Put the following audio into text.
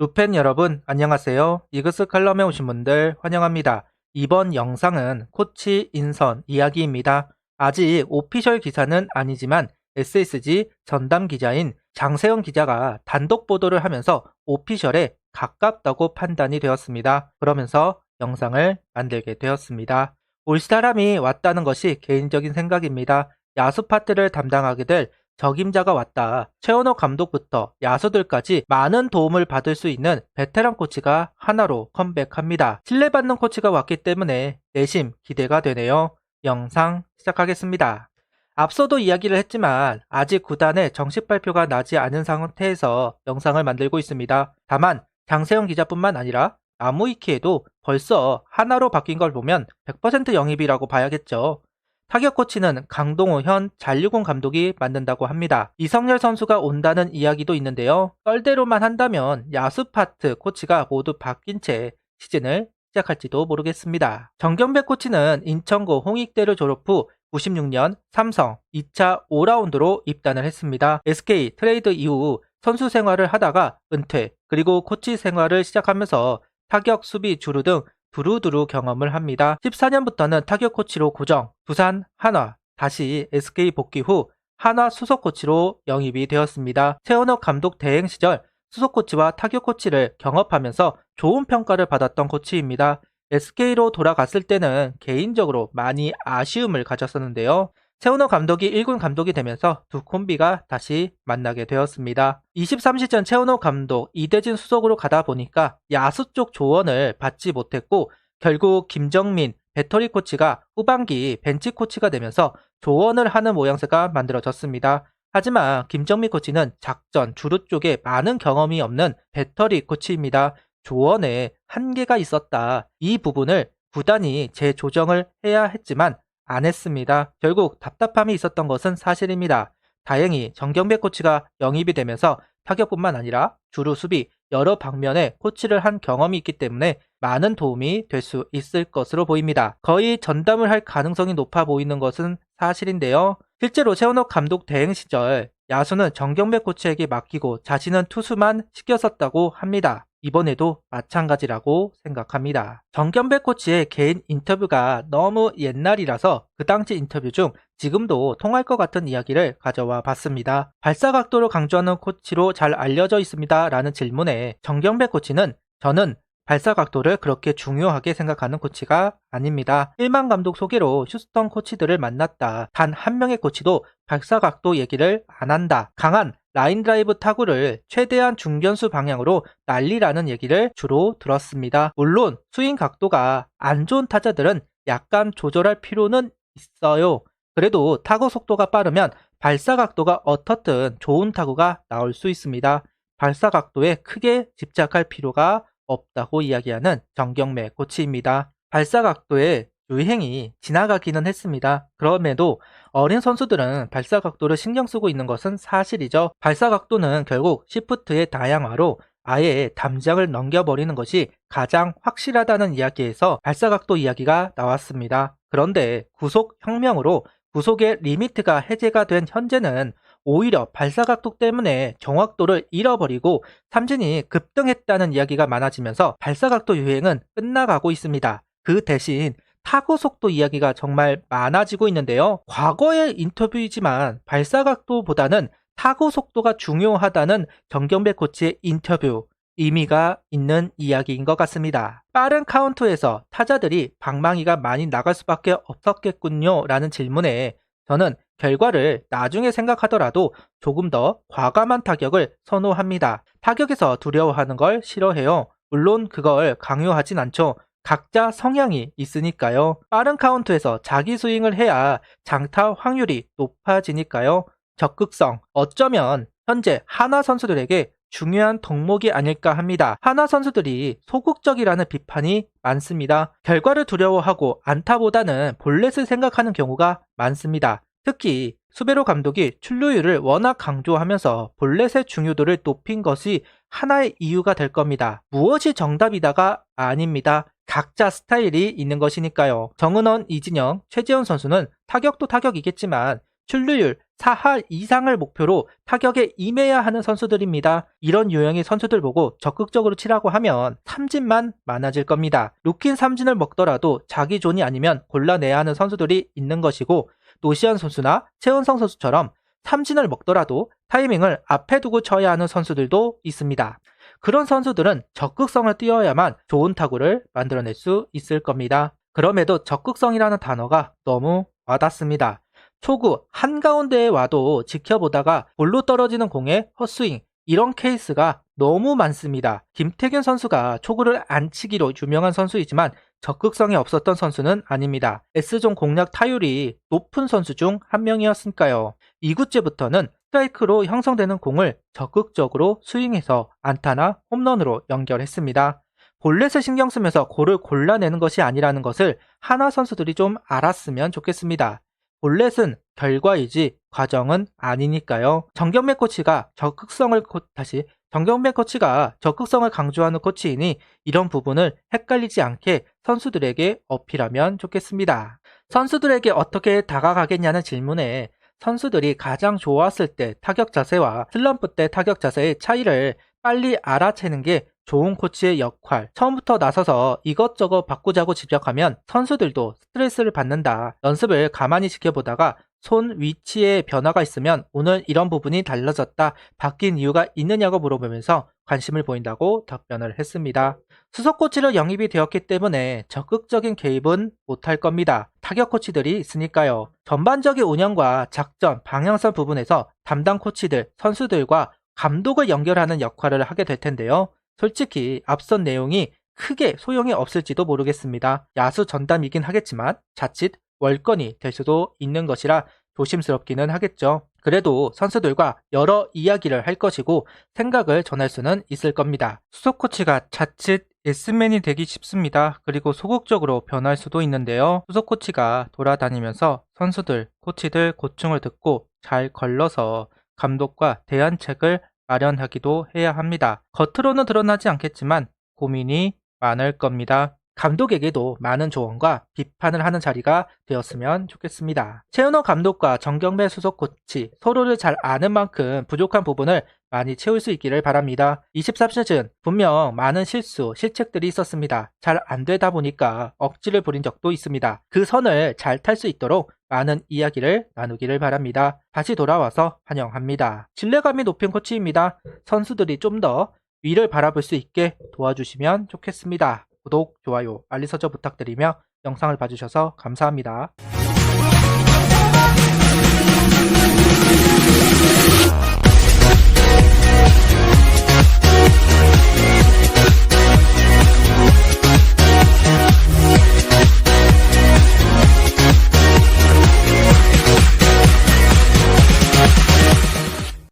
루펜 여러분 안녕하세요. 이그스 칼럼에 오신 분들 환영합니다. 이번 영상은 코치 인선 이야기입니다. 아직 오피셜 기사는 아니지만 SSG 전담 기자인 장세영 기자가 단독 보도를 하면서 오피셜에 가깝다고 판단이 되었습니다. 그러면서 영상을 만들게 되었습니다. 올 사람이 왔다는 것이 개인적인 생각입니다. 야수 파트를 담당하게 될 적임자가 왔다. 최원호 감독부터 야수들까지 많은 도움을 받을 수 있는 베테랑 코치가 하나로 컴백합니다. 신뢰받는 코치가 왔기 때문에 내심 기대가 되네요. 영상 시작하겠습니다. 앞서도 이야기를 했지만 아직 구단의 정식 발표가 나지 않은 상태에서 영상을 만들고 있습니다. 다만 장세영 기자뿐만 아니라 나무위키에도 벌써 하나로 바뀐 걸 보면 100% 영입이라고 봐야겠죠. 타격 코치는 강동호 현 잔류공 감독이 맡는다고 합니다. 이성열 선수가 온다는 이야기도 있는데요. 썰대로만 한다면 야수 파트 코치가 모두 바뀐 채 시즌을 시작할지도 모르겠습니다. 정경배 코치는 인천고 홍익대를 졸업 후 96년 삼성 2차 5라운드로 입단을 했습니다. SK 트레이드 이후 선수 생활을 하다가 은퇴, 그리고 코치 생활을 시작하면서 타격, 수비, 주루 등 두루두루 경험을 합니다. 14년부터는 타격 코치로 고정, 두산, 한화, 다시 SK 복귀 후 한화 수석 코치로 영입이 되었습니다. 최원호 감독 대행 시절 수석 코치와 타격 코치를 경험하면서 좋은 평가를 받았던 코치입니다. SK로 돌아갔을 때는 개인적으로 많이 아쉬움을 가졌었는데요. 최원호 감독이 1군 감독이 되면서 두 콤비가 다시 만나게 되었습니다. 23시즌 최원호 감독 이대진 수석으로 가다 보니까 야수 쪽 조언을 받지 못했고 결국 김정민 배터리 코치가 후반기 벤치 코치가 되면서 조언을 하는 모양새가 만들어졌습니다. 하지만 김정민 코치는 작전, 주루 쪽에 많은 경험이 없는 배터리 코치입니다. 조언에 한계가 있었다. 이 부분을 구단이 재조정을 해야 했지만 안 했습니다. 결국 답답함이 있었던 것은 사실입니다. 다행히 정경배 코치가 영입이 되면서 타격뿐만 아니라 주루 수비 여러 방면에 코치를 한 경험이 있기 때문에 많은 도움이 될 수 있을 것으로 보입니다. 거의 전담을 할 가능성이 높아 보이는 것은 사실인데요. 실제로 최원호 감독 대행 시절 야수는 정경배 코치에게 맡기고 자신은 투수만 시켰었다고 합니다. 이번에도 마찬가지라고 생각합니다. 정경배 코치의 개인 인터뷰가 너무 옛날이라서 그 당시 인터뷰 중 지금도 통할 것 같은 이야기를 가져와 봤습니다. 발사 각도를 강조하는 코치로 잘 알려져 있습니다. 라는 질문에 정경배 코치는 저는 발사 각도를 그렇게 중요하게 생각하는 코치가 아닙니다. 1만 감독 소개로 휴스턴 코치들을 만났다. 단 한 명의 코치도 발사 각도 얘기를 안 한다. 강한 라인 드라이브 타구를 최대한 중견수 방향으로 날리라는 얘기를 주로 들었습니다. 물론 스윙 각도가 안 좋은 타자들은 약간 조절할 필요는 있어요. 그래도 타구 속도가 빠르면 발사 각도가 어떻든 좋은 타구가 나올 수 있습니다. 발사 각도에 크게 집착할 필요가 없다고 이야기하는 정경매 코치입니다. 발사 각도의 유행이 지나가기는 했습니다. 그럼에도 어린 선수들은 발사 각도를 신경 쓰고 있는 것은 사실이죠. 발사 각도는 결국 시프트의 다양화로 아예 담장을 넘겨버리는 것이 가장 확실하다는 이야기에서 발사 각도 이야기가 나왔습니다. 그런데 구속 혁명으로 구속의 리미트가 해제가 된 현재는 오히려 발사각도 때문에 정확도를 잃어버리고 삼진이 급등했다는 이야기가 많아지면서 발사각도 유행은 끝나가고 있습니다. 그 대신 타구 속도 이야기가 정말 많아지고 있는데요. 과거의 인터뷰이지만 발사각도보다는 타구 속도가 중요하다는 정경배 코치의 인터뷰, 의미가 있는 이야기인 것 같습니다. 빠른 카운트에서 타자들이 방망이가 많이 나갈 수밖에 없었겠군요 라는 질문에 저는 결과를 나중에 생각하더라도 조금 더 과감한 타격을 선호합니다. 타격에서 두려워하는 걸 싫어해요. 물론 그걸 강요하진 않죠. 각자 성향이 있으니까요. 빠른 카운트에서 자기 스윙을 해야 장타 확률이 높아지니까요. 적극성, 어쩌면 현재 하나 선수들에게 중요한 덕목이 아닐까 합니다. 하나 선수들이 소극적이라는 비판이 많습니다. 결과를 두려워하고 안타보다는 볼넷을 생각하는 경우가 많습니다. 특히 수베로 감독이 출루율을 워낙 강조하면서 볼넷의 중요도를 높인 것이 하나의 이유가 될 겁니다. 무엇이 정답이다가 아닙니다. 각자 스타일이 있는 것이니까요. 정은원, 이진영, 최재훈 선수는 타격도 타격이겠지만 출루율 4할 이상을 목표로 타격에 임해야 하는 선수들입니다. 이런 유형의 선수들 보고 적극적으로 치라고 하면 삼진만 많아질 겁니다. 루킨 삼진을 먹더라도 자기 존이 아니면 골라내야 하는 선수들이 있는 것이고, 노시안 선수나 최은성 선수처럼 삼진을 먹더라도 타이밍을 앞에 두고 쳐야 하는 선수들도 있습니다. 그런 선수들은 적극성을 띄어야만 좋은 타구를 만들어낼 수 있을 겁니다. 그럼에도 적극성이라는 단어가 너무 와닿습니다. 초구 한가운데에 와도 지켜보다가 볼로 떨어지는 공에 헛스윙, 이런 케이스가 너무 많습니다. 김태균 선수가 초구를 안 치기로 유명한 선수이지만 적극성이 없었던 선수는 아닙니다. S존 공략 타율이 높은 선수 중 한 명이었으니까요. 2구째부터는 스트라이크로 형성되는 공을 적극적으로 스윙해서 안타나 홈런으로 연결했습니다. 볼넷을 신경 쓰면서 골을 골라내는 것이 아니라는 것을 하나 선수들이 좀 알았으면 좋겠습니다. 볼넷은 결과이지 과정은 아니니까요. 정경배 코치가 적극성을 강조하는 코치이니 이런 부분을 헷갈리지 않게 선수들에게 어필하면 좋겠습니다. 선수들에게 어떻게 다가가겠냐는 질문에 선수들이 가장 좋았을 때 타격 자세와 슬럼프 때 타격 자세의 차이를 빨리 알아채는 게 좋은 코치의 역할. 처음부터 나서서 이것저것 바꾸자고 집약하면 선수들도 스트레스를 받는다. 연습을 가만히 지켜보다가 손 위치에 변화가 있으면 오늘 이런 부분이 달라졌다, 바뀐 이유가 있느냐고 물어보면서 관심을 보인다고 답변을 했습니다. 수석 코치로 영입이 되었기 때문에 적극적인 개입은 못할 겁니다. 타격 코치들이 있으니까요. 전반적인 운영과 작전, 방향성 부분에서 담당 코치들, 선수들과 감독을 연결하는 역할을 하게 될 텐데요. 솔직히 앞선 내용이 크게 소용이 없을지도 모르겠습니다. 야수 전담이긴 하겠지만 자칫 월권이 될 수도 있는 것이라 조심스럽기는 하겠죠. 그래도 선수들과 여러 이야기를 할 것이고 생각을 전할 수는 있을 겁니다. 수석 코치가 자칫 예스맨이 되기 쉽습니다. 그리고 소극적으로 변할 수도 있는데요. 수석 코치가 돌아다니면서 선수들, 코치들 고충을 듣고 잘 걸러서 감독과 대안책을 마련하기도 해야 합니다. 겉으로는 드러나지 않겠지만 고민이 많을 겁니다. 감독에게도 많은 조언과 비판을 하는 자리가 되었으면 좋겠습니다. 최은호 감독과 정경배 수석 코치 서로를 잘 아는 만큼 부족한 부분을 많이 채울 수 있기를 바랍니다. 23시즌 분명 많은 실수, 실책들이 있었습니다. 잘 안 되다 보니까 억지를 부린 적도 있습니다. 그 선을 잘 탈 수 있도록 많은 이야기를 나누기를 바랍니다. 다시 돌아와서 환영합니다. 신뢰감이 높은 코치입니다. 선수들이 좀 더 위를 바라볼 수 있게 도와주시면 좋겠습니다. 구독, 좋아요, 알림 설정 부탁드리며 영상을 봐주셔서 감사합니다.